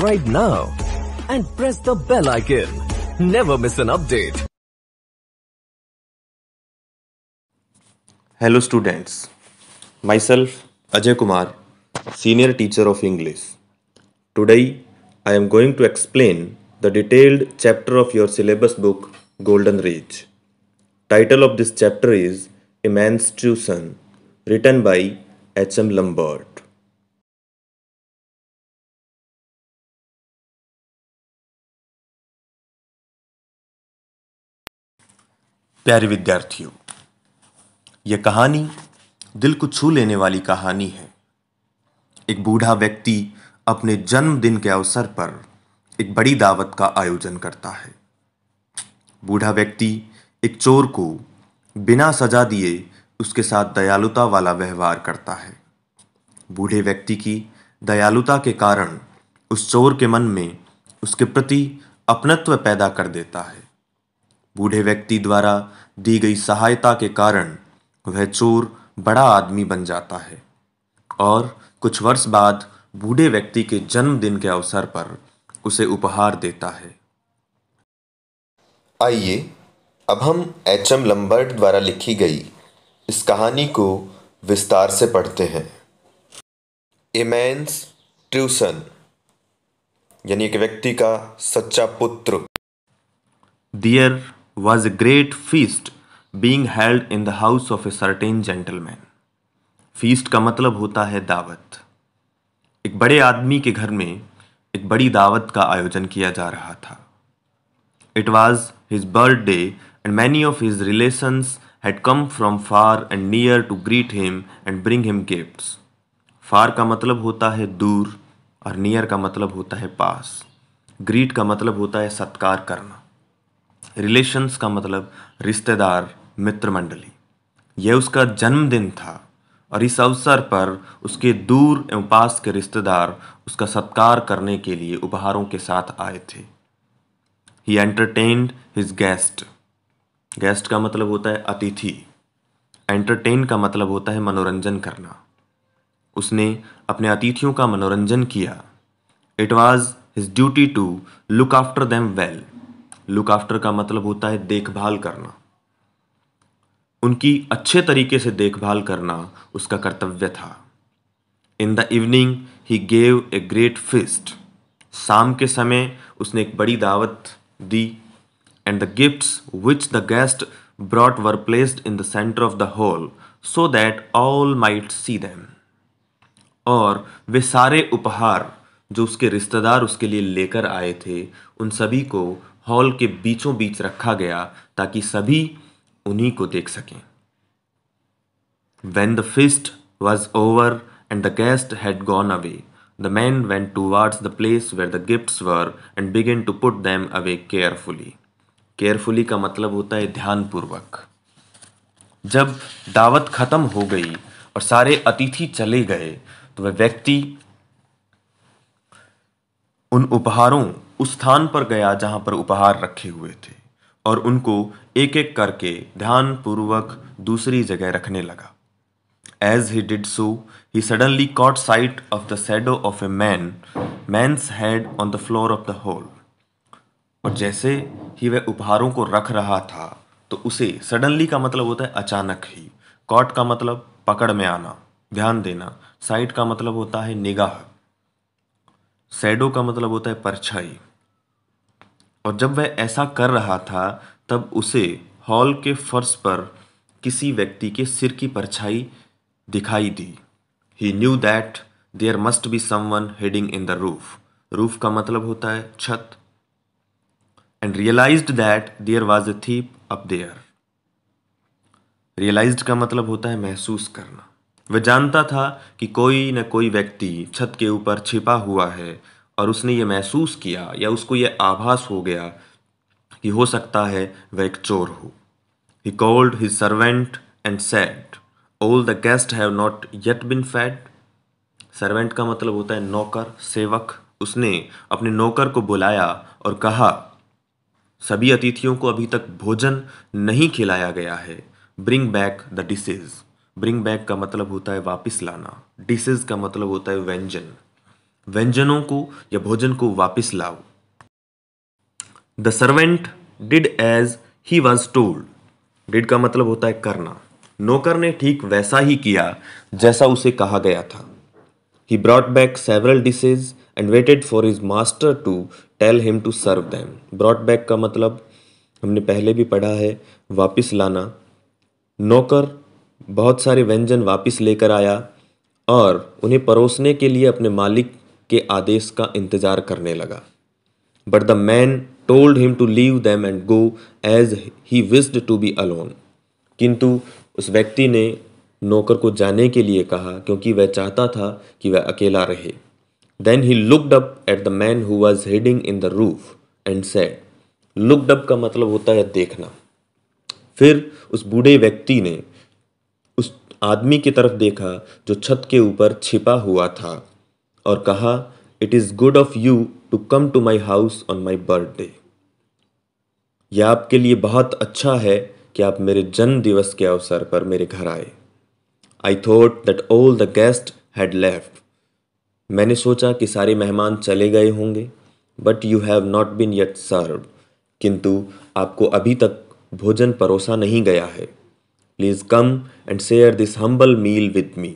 subscribe now and press the bell icon. Never miss an update. Hello students, myself Ajay Kumar, senior teacher of English. Today I am going to explain the detailed chapter of your syllabus book Golden Reach. Title of this chapter is Immense Tuition, written by H.M. Lambert. प्यारे विद्यार्थियों, यह कहानी दिल को छू लेने वाली कहानी है। एक बूढ़ा व्यक्ति अपने जन्मदिन के अवसर पर एक बड़ी दावत का आयोजन करता है। बूढ़ा व्यक्ति एक चोर को बिना सजा दिए उसके साथ दयालुता वाला व्यवहार करता है। बूढ़े व्यक्ति की दयालुता के कारण उस चोर के मन में उसके प्रति अपनत्व पैदा कर देता है। बूढ़े व्यक्ति द्वारा दी गई सहायता के कारण वह चोर बड़ा आदमी बन जाता है और कुछ वर्ष बाद बूढ़े व्यक्ति के जन्मदिन के अवसर पर उसे उपहार देता है। आइए अब हम एच.एम. लम्बर्ट द्वारा लिखी गई इस कहानी को विस्तार से पढ़ते हैं। इमेंस ट्यूशन यानी एक व्यक्ति का सच्चा पुत्र। There was a great feast being held in the house of a certain gentleman. Feast का मतलब होता है दावत। एक बड़े आदमी के घर में एक बड़ी दावत का आयोजन किया जा रहा था। It was his birthday and many of his relations had come from far and near to greet him and bring him gifts. Far का मतलब होता है दूर और near का मतलब होता है पास। Greet का मतलब होता है सत्कार करना। रिलेशंस का मतलब रिश्तेदार, मित्र मंडली। यह उसका जन्मदिन था और इस अवसर पर उसके दूर एवं पास के रिश्तेदार उसका सत्कार करने के लिए उपहारों के साथ आए थे। ही एंटरटेन्ड हिज गेस्ट। गेस्ट का मतलब होता है अतिथि। एंटरटेन का मतलब होता है मनोरंजन करना। उसने अपने अतिथियों का मनोरंजन किया। It was his duty to look after them well. Look after का मतलब होता है देखभाल करना। उनकी अच्छे तरीके से देखभाल करना उसका कर्तव्य था। In the evening he gave a great feast. शाम के समय उसने एक बड़ी दावत दी। And the gifts which the guest brought were placed in the centre of the hall so that all might see them. और वे सारे उपहार जो उसके रिश्तेदार उसके लिए लेकर आए थे उन सभी को हॉल के बीचों बीच रखा गया ताकि सभी उन्हीं को देख सकें। When the feast was over and the guests had gone away, the men went towards the place where the gifts were and began to put them away carefully. Carefully का मतलब होता है ध्यानपूर्वक। जब दावत खत्म हो गई और सारे अतिथि चले गए तो वह व्यक्ति उन उपहारों उस स्थान पर गया जहां पर उपहार रखे हुए थे और उनको एक एक करके ध्यानपूर्वक दूसरी जगह रखने लगा। As he did so, he suddenly caught sight of the shadow of a man's head on the floor of the hall. और जैसे ही वह उपहारों को रख रहा था तो उसे सडनली का मतलब होता है अचानक ही। कॉट का मतलब पकड़ में आना, ध्यान देना। साइट का मतलब होता है निगाह। शैडो का मतलब होता है परछाई। और जब वह ऐसा कर रहा था तब उसे हॉल के फर्श पर किसी व्यक्ति के सिर की परछाई दिखाई दी। He knew that there must be someone hiding in the roof. Roof का मतलब होता है छत। And realised that there was a thief up there. Realised का मतलब होता है महसूस करना। वह जानता था कि कोई न कोई व्यक्ति छत के ऊपर छिपा हुआ है और उसने ये महसूस किया या उसको ये आभास हो गया कि हो सकता है वह एक चोर हो। He called his servant and said, "All the guests have not yet been fed." Servant का मतलब होता है नौकर, सेवक। उसने अपने नौकर को बुलाया और कहा, सभी अतिथियों को अभी तक भोजन नहीं खिलाया गया है। Bring back the dishes. Bring back का मतलब होता है वापस लाना। डिशेज का मतलब होता है व्यंजन। व्यंजनों को या भोजन को वापस लाओ। The servant did as he was told. Did का मतलब होता है करना। नौकर ने ठीक वैसा ही किया जैसा उसे कहा गया था। He brought back several dishes and waited for his master to tell him to serve them. Brought back का मतलब हमने पहले भी पढ़ा है, वापस लाना। नौकर बहुत सारे व्यंजन वापस लेकर आया और उन्हें परोसने के लिए अपने मालिक के आदेश का इंतजार करने लगा। But the man told him to leave them and go as he wished to be alone. किंतु उस व्यक्ति ने नौकर को जाने के लिए कहा क्योंकि वह चाहता था कि वह अकेला रहे। Then he looked up at the man who was hiding in the roof and said, looked up का मतलब होता है देखना। फिर उस बूढ़े व्यक्ति ने उस आदमी की तरफ देखा जो छत के ऊपर छिपा हुआ था और कहा, it is good of you to come to my house on my birthday. यह आपके लिए बहुत अच्छा है कि आप मेरे जन्म दिवस के अवसर पर मेरे घर आए। I thought that all the guests had left. मैंने सोचा कि सारे मेहमान चले गए होंगे। But you have not been yet served. किंतु आपको अभी तक भोजन परोसा नहीं गया है। Please come and share this humble meal with me.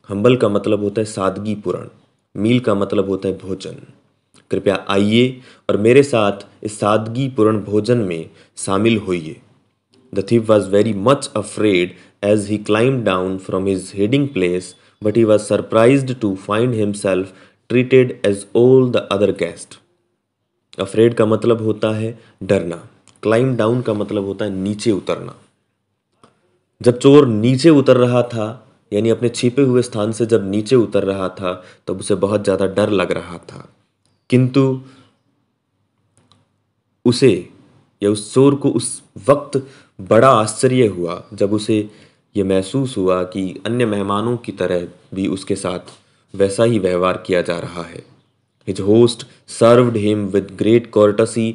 Humble का मतलब होता है सादगीपूर्ण। मील का मतलब होता है भोजन। कृपया आइए और मेरे साथ इस सादगीपूर्ण भोजन में शामिल होइए। The thief was very much afraid as he climbed down from his hiding place, but he was surprised to find himself treated as all the other guests. Afraid का मतलब होता है डरना। Climb down का मतलब होता है नीचे उतरना। जब चोर नीचे उतर रहा था, यानी अपने छिपे हुए स्थान से जब नीचे उतर रहा था, तब उसे बहुत ज़्यादा डर लग रहा था। किंतु उसे या उस चोर को उस वक्त बड़ा आश्चर्य हुआ जब उसे ये महसूस हुआ कि अन्य मेहमानों की तरह भी उसके साथ वैसा ही व्यवहार किया जा रहा है। His host served him with great courtesy,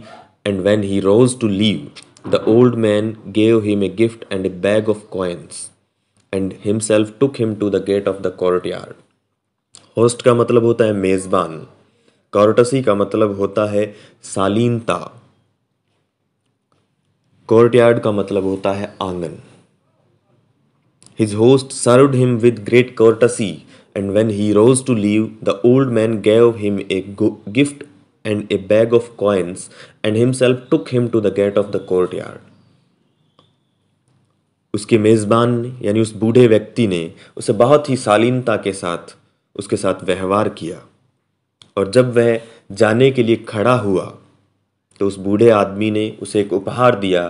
and when he rose to leave, the old man gave him a gift and a bag of coins, and himself took him to the gate of the courtyard. Host का मतलब होता है मेज़बान। courtesy का मतलब होता है शालीनता। कोर्टयार्ड का मतलब होता है आंगन। His host served him with great courtesy, and when he rose to leave, the old man gave him a gift and a bag of coins, and himself took him to the gate of the courtyard. उसके मेज़बान ने यानी उस बूढ़े व्यक्ति ने उसे बहुत ही शालीनता के साथ उसके साथ व्यवहार किया, और जब वह जाने के लिए खड़ा हुआ तो उस बूढ़े आदमी ने उसे एक उपहार दिया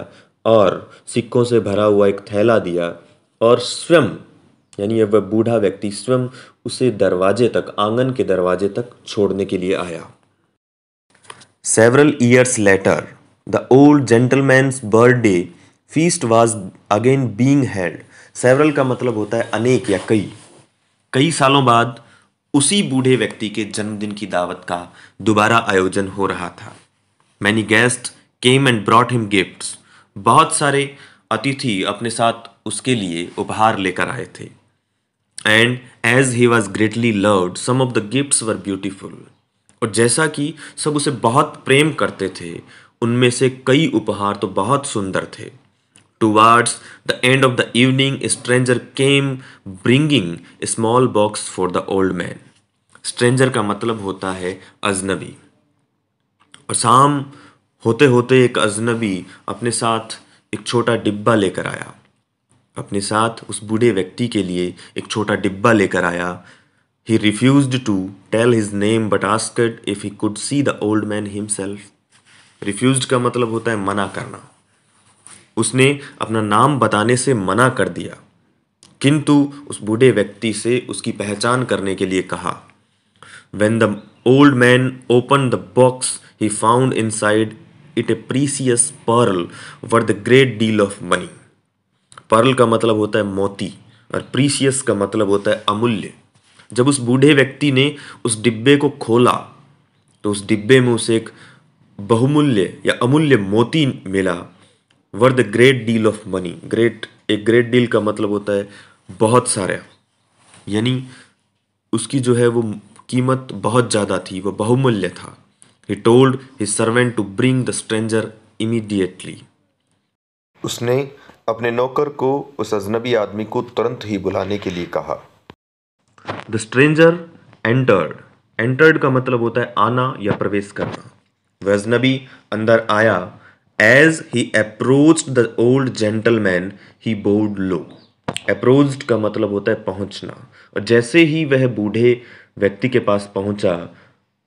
और सिक्कों से भरा हुआ एक थैला दिया, और स्वयं यानी वह बूढ़ा व्यक्ति स्वयं उसे दरवाजे तक, आंगन के दरवाजे तक छोड़ने के लिए आया। Several years later, the old gentleman's birthday feast was again being held. Several का मतलब होता है अनेक या कई। कई सालों बाद उसी बूढ़े व्यक्ति के जन्मदिन की दावत का दोबारा आयोजन हो रहा था। Many guests came and brought him gifts. बहुत सारे अतिथि अपने साथ उसके लिए उपहार लेकर आए थे। And as he was greatly loved, some of the gifts were beautiful. और जैसा कि सब उसे बहुत प्रेम करते थे, उनमें से कई उपहार तो बहुत सुंदर थे। Towards the end of the evening, a stranger came bringing a small box for the old man. Stranger का मतलब होता है अजनबी। और शाम होते होते एक अजनबी अपने साथ एक छोटा डिब्बा लेकर आया। अपने साथ उस बूढ़े व्यक्ति के लिए एक छोटा डिब्बा लेकर आया। He refused to tell his name but asked if he could see the old man himself. Refused का मतलब होता है मना करना। उसने अपना नाम बताने से मना कर दिया, किंतु उस बूढ़े व्यक्ति से उसकी पहचान करने के लिए कहा। When the old man opened the box, he found inside it a precious pearl worth a great deal of money. Pearl का मतलब होता है मोती और precious का मतलब होता है अमूल्य। जब उस बूढ़े व्यक्ति ने उस डिब्बे को खोला तो उस डिब्बे में उसे एक बहुमूल्य या अमूल्य मोती मिला। Worth the great deal of money. एक ग्रेट डील का मतलब होता है बहुत सारा, यानी उसकी जो है वो कीमत बहुत ज़्यादा थी, वो बहुमूल्य था। He told his servant to bring the stranger immediately. उसने अपने नौकर को उस अजनबी आदमी को तुरंत ही बुलाने के लिए कहा। The stranger entered. Entered का मतलब होता है आना या प्रवेश करना। वह अजनबी अंदर आया। As he approached the old gentleman, he bowed low. Approached का मतलब होता है पहुंचना, और जैसे ही वह बूढ़े व्यक्ति के पास पहुंचा,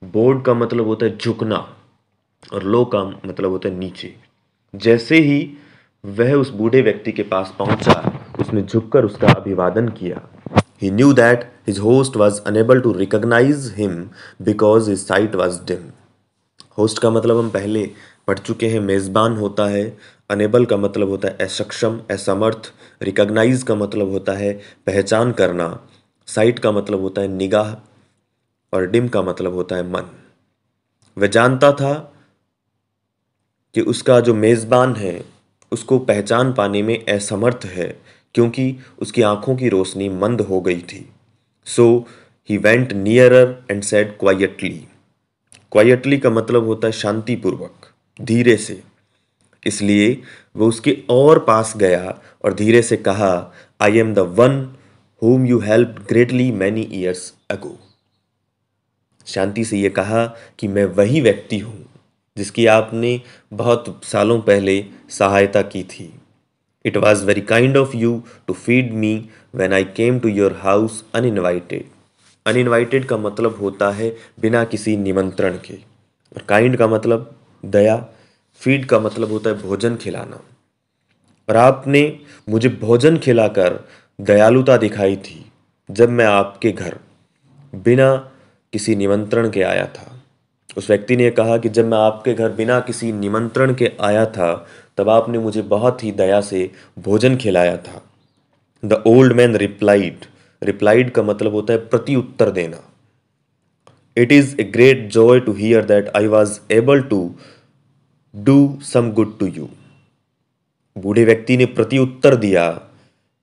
बोर्ड का मतलब होता है झुकना और लो का मतलब होता है नीचे। जैसे ही वह उस बूढ़े व्यक्ति के पास पहुंचा, उसने झुककर उसका अभिवादन किया। He knew that his host was unable to recognize him because his sight was dim. Host का मतलब हम पहले पढ़ चुके हैं, मेज़बान होता है। अनेबल का मतलब होता है असक्षम, असमर्थ। रिकॉग्नाइज का मतलब होता है पहचान करना। साइट का मतलब होता है निगाह, और डिम का मतलब होता है मन। वह जानता था कि उसका जो मेज़बान है उसको पहचान पाने में असमर्थ है, क्योंकि उसकी आंखों की रोशनी मंद हो गई थी। So he went nearer and said quietly. Quietly का मतलब होता है शांतिपूर्वक, धीरे से। इसलिए वो उसके और पास गया और धीरे से कहा, I am the one whom you helped greatly many years ago. शांति से ये कहा कि मैं वही व्यक्ति हूँ जिसकी आपने बहुत सालों पहले सहायता की थी। It was very kind of you to feed me when I came to your house uninvited. Uninvited का मतलब होता है बिना किसी निमंत्रण के, और काइंड का मतलब दया, फीड का मतलब होता है भोजन खिलाना। और आपने मुझे भोजन खिलाकर दयालुता दिखाई थी जब मैं आपके घर बिना किसी निमंत्रण के आया था। उस व्यक्ति ने कहा कि जब मैं आपके घर बिना किसी निमंत्रण के आया था, तब आपने मुझे बहुत ही दया से भोजन खिलाया था। The old man replied. Replied का मतलब होता है प्रति उत्तर देना। It is a great joy to hear that I was able to do some good to you. बूढ़े व्यक्ति ने प्रति उत्तर दिया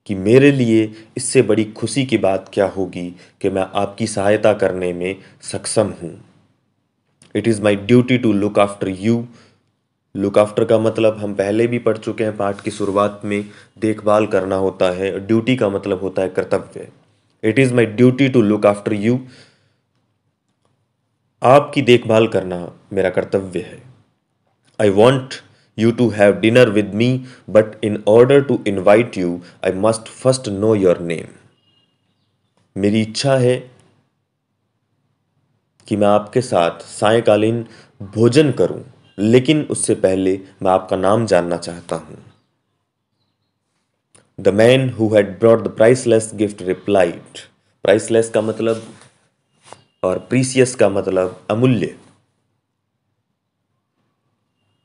कि मेरे लिए इससे बड़ी खुशी की बात क्या होगी कि मैं आपकी सहायता करने में सक्षम हूँ। It is my duty to look after you. Look after का मतलब हम पहले भी पढ़ चुके हैं, पाठ की शुरुआत में देखभाल करना होता है। ड्यूटी का मतलब होता है कर्तव्य। It is my duty to look after you. आपकी देखभाल करना मेरा कर्तव्य है। I want you to have dinner with me, but in order to invite you, I must first know your name. मेरी इच्छा है कि मैं आपके साथ सायंकालीन भोजन करूं, लेकिन उससे पहले मैं आपका नाम जानना चाहता हूं। The man who had brought the priceless gift replied. Priceless का मतलब और precious का मतलब अमूल्य।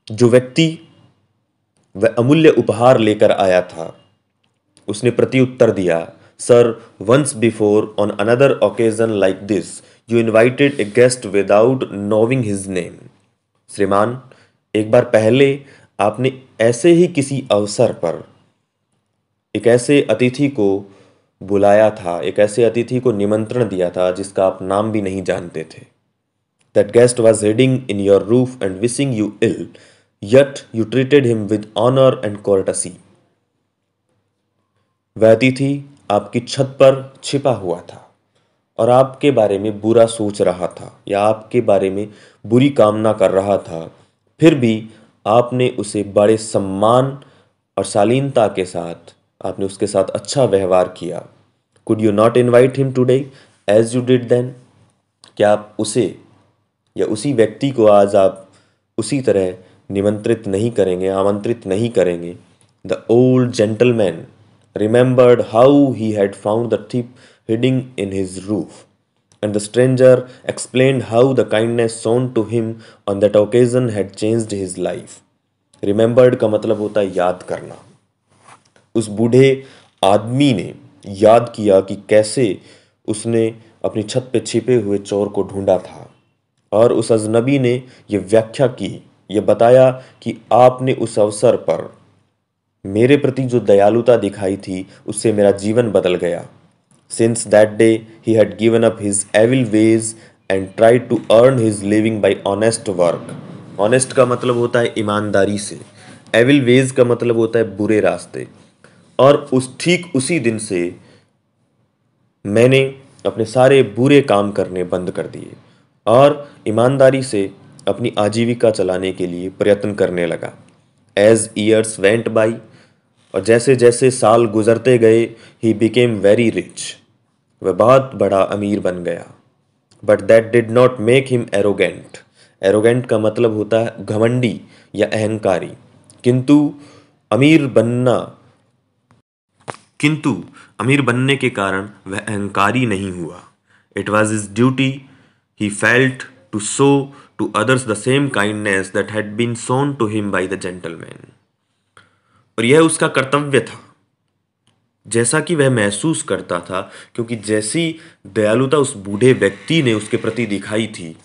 जो व्यक्ति वह अमूल्य उपहार लेकर आया था, उसने प्रति उत्तर दिया, sir, once before on another occasion like this you invited a guest without knowing his name. श्रीमान, एक बार पहले आपने ऐसे ही किसी अवसर पर एक ऐसे अतिथि को बुलाया था, एक ऐसे अतिथि को निमंत्रण दिया था जिसका आप नाम भी नहीं जानते थे। That guest was hiding in your roof and wishing you ill, yet you treated him with honor and courtesy. वह अतिथि आपकी छत पर छिपा हुआ था और आपके बारे में बुरा सोच रहा था या आपके बारे में बुरी कामना कर रहा था, फिर भी आपने उसे बड़े सम्मान और शालीनता के साथ आपने उसके साथ अच्छा व्यवहार किया। Could you not invite him today as you did then? क्या आप उसे या उसी व्यक्ति को आज आप उसी तरह निमंत्रित नहीं करेंगे, आमंत्रित नहीं करेंगे? The old gentleman remembered how he had found the thief hiding in his roof, and the stranger explained how the kindness shown to him on that occasion had changed his life. Remembered का मतलब होता है याद करना। उस बूढ़े आदमी ने याद किया कि कैसे उसने अपनी छत पे छिपे हुए चोर को ढूंढा था, और उस अजनबी ने यह व्याख्या की, यह बताया कि आपने उस अवसर पर मेरे प्रति जो दयालुता दिखाई थी उससे मेरा जीवन बदल गया। Since that day, he had given up his evil ways and tried to earn his living by honest work. Honest का मतलब होता है ईमानदारी से, evil ways का मतलब होता है बुरे रास्ते। और ठीक उसी दिन से मैंने अपने सारे बुरे काम करने बंद कर दिए और ईमानदारी से अपनी आजीविका चलाने के लिए प्रयत्न करने लगा। एज ईयर्स वेंट बाई, और जैसे जैसे साल गुजरते गए, ही बिकेम वेरी रिच, वह बहुत बड़ा अमीर बन गया। But that did not make him arrogant. Arrogant का मतलब होता है घमंडी या अहंकारी। किंतु अमीर बनने के कारण वह अहंकारी नहीं हुआ। It was his duty, he felt, to show to others the same kindness that had been shown to him by the gentleman. और यह उसका कर्तव्य था, जैसा कि वह महसूस करता था, क्योंकि जैसी दयालुता उस बूढ़े व्यक्ति ने उसके प्रति दिखाई थी,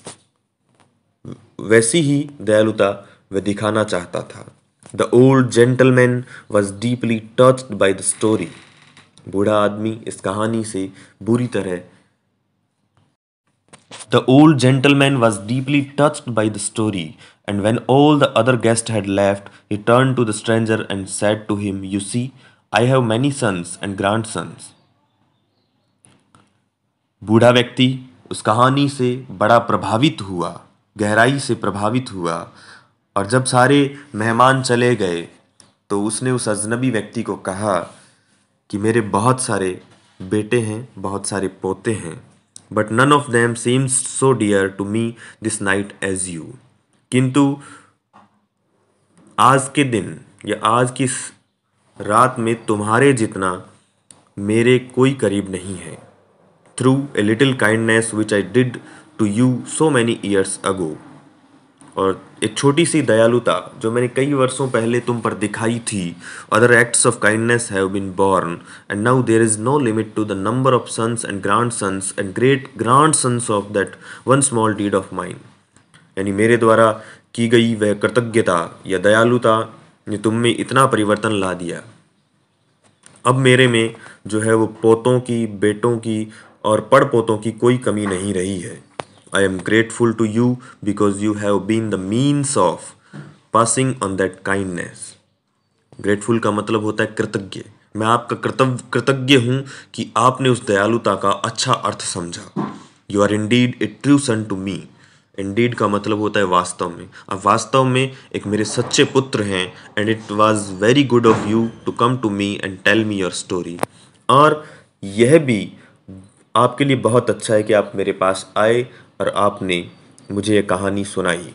वैसी ही दयालुता वह दिखाना चाहता था। The old gentleman was deeply touched by the story. बूढ़ा आदमी इस कहानी से बुरी तरह The old gentleman was deeply touched by the story, and when all the other guests had left, he turned to the stranger and said to him, "You see, I have many sons and grandsons." बूढ़ा व्यक्ति उस कहानी से बड़ा प्रभावित हुआ, गहराई से प्रभावित हुआ, और जब सारे मेहमान चले गए तो उसने उस अजनबी व्यक्ति को कहा कि मेरे बहुत सारे बेटे हैं, बहुत सारे पोते हैं, but none of them seems so dear to me this night as you. किंतु आज के दिन या आज की रात में तुम्हारे जितना मेरे कोई करीब नहीं है। Through a little kindness which I did to you so many years ago. और एक छोटी सी दयालुता जो मैंने कई वर्षों पहले तुम पर दिखाई थी। Other acts of kindness have been born and now there is no limit to the number of sons and grand sons and great grand sons of that one small deed of mine. यानी मेरे द्वारा की गई वह कृतज्ञता या दयालुता ने तुम में इतना परिवर्तन ला दिया। अब मेरे में जो है वो पोतों की, बेटों की और पड़पोतों की कोई कमी नहीं रही है। I am grateful to you because you have been the means of passing on that kindness. Grateful का मतलब होता है कृतज्ञ। मैं आपका कृतज्ञ हूँ कि आपने उस दयालुता का अच्छा अर्थ समझा। You are indeed a true son to me. Indeed का मतलब होता है वास्तव में। आप वास्तव में एक मेरे सच्चे पुत्र हैं। And it was very good of you to come to me and tell me your story. और यह भी आपके लिए बहुत अच्छा है कि आप मेरे पास आए और आपने मुझे ये कहानी सुनाई।